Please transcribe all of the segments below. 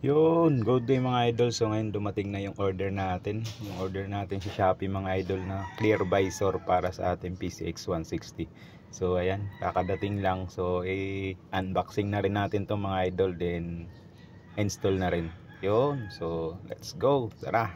Yun, good day mga idol. So ngayon dumating na yung order natin. Yung order natin sa Shopee mga idol na clear visor para sa ating PCX 160. So ayan, kakadating lang. So unboxing na rin natin to mga idol, then install na rin. Yun, so let's go. Tara.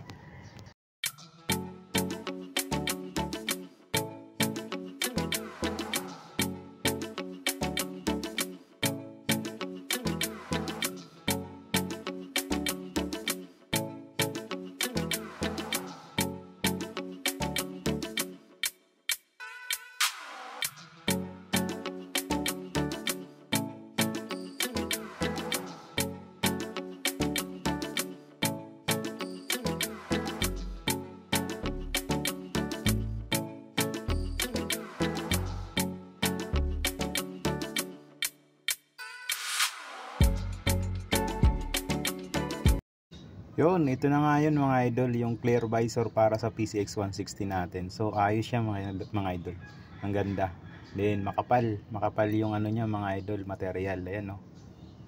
Yun, ito na nga yun mga idol, yung clear visor para sa PCX 160 natin. So ayos siya mga idol. Ang ganda. Then makapal yung ano niya mga idol, material. Ayan no.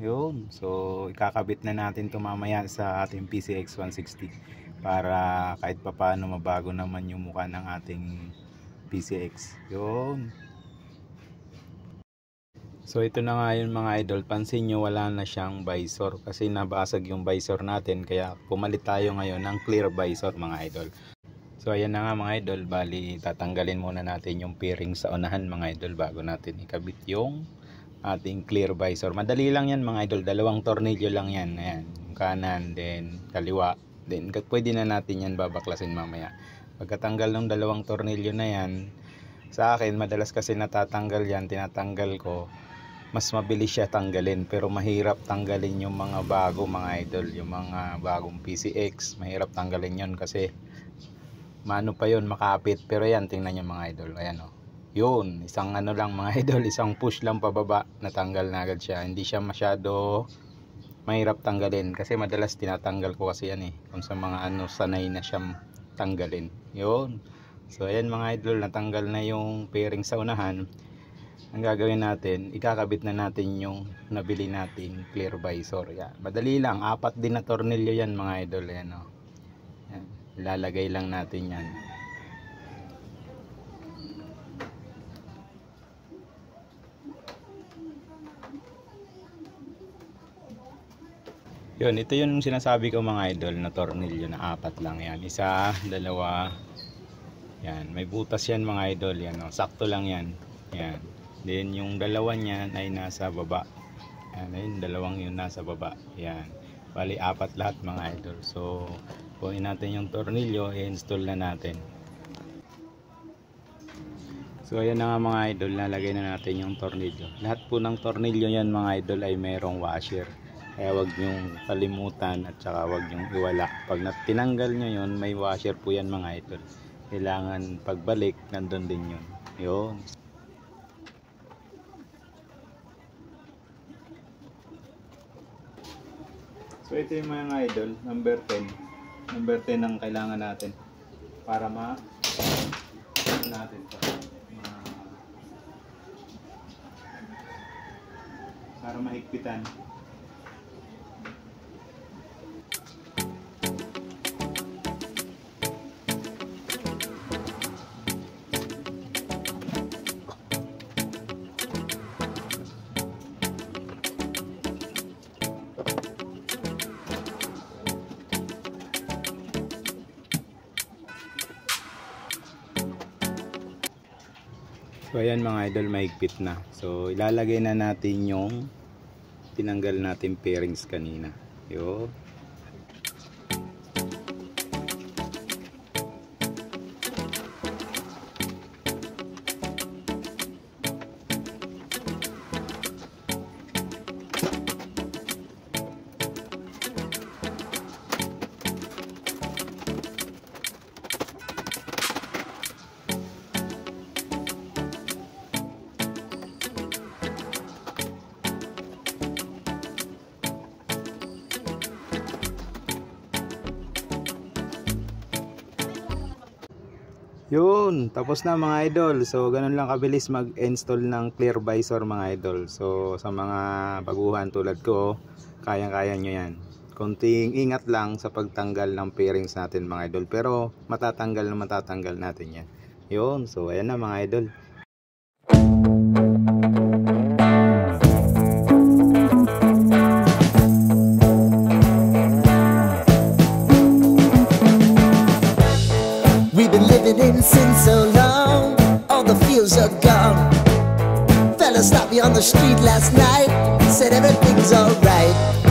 Yun. So ikakabit na natin ito mamaya sa ating PCX 160 para kahit papaano mabago naman yung mukha ng ating PCX. Yun. So ito na nga yun mga idol, pansin nyo wala na siyang visor kasi nabasag yung visor natin, kaya pumalit tayo ngayon ng clear visor mga idol. So ayan na nga mga idol, bali tatanggalin muna natin yung bearing sa unahan mga idol bago natin ikabit yung ating clear visor. Madali lang yan mga idol, dalawang tornilyo lang yan. Ayan, yung kanan, then kaliwa, then pwede na natin yan babaklasin mamaya. Pagkatanggal ng dalawang tornilyo na yan, sa akin madalas kasi natatanggal yan, tinatanggal ko. Mas mabilis siya tanggalin, pero mahirap tanggalin yung mga bago mga idol, yung mga bagong PCX, mahirap tanggalin yon kasi maano pa yon, makapit. Pero yan, tingnan nyo mga idol, ayan o, yun, isang ano lang mga idol, isang push lang pababa, natanggal na agad siya. Hindi siya masyado mahirap tanggalin kasi madalas tinatanggal ko kasi yan kung sa mga ano sanay na siyang tanggalin. Yun, so ayan mga idol, natanggal na yung bearing sa unahan. Ang gagawin natin, ikakabit na natin yung nabili natin clear visor. Yan. Madali lang, 4 din na tornilyo yan mga idol. Yan, oh. Yan. Ilalagay lang natin yan. Yun, ito yung sinasabi ko mga idol na tornilyo na 4 lang yan. Isa, dalawa, yan. May butas yan mga idol. Yan, oh. Sakto lang yan. Yan. Then yung dalawa niyan ay nasa baba. Yan, ayun, dalawang yun nasa baba. Yan. Bali 4 lahat mga idol. So, kunin natin yung tornilyo, i-install na natin. So, ayan na nga mga idol, nalagay na natin yung tornilyo. Lahat po ng tornilyo yan mga idol ay mayroong washer. Kaya wag nyong kalimutan at saka wag nyong iwala. Pag tinanggal nyo yun, may washer po yan mga idol. Kailangan pagbalik, nandun din yun. Yun. So ito yung mga idol, number 10. Number 10 ang kailangan natin para natin to. Para mahigpitan. So ayan mga idol, mahigpit na. So ilalagay na natin yung tinanggal natin bearings kanina. Yo. Yun, tapos na mga idol. So ganun lang kabilis mag-install ng clear visor mga idol. So sa mga baguhan tulad ko, kayang-kaya nyo yan. konting ingat lang sa pagtanggal ng fairings natin mga idol, pero matatanggal natin yan. Yun, so ayan na mga idol. We've been living in sin so long, all the fields are gone. Fella stopped me on the street last night, said everything's alright.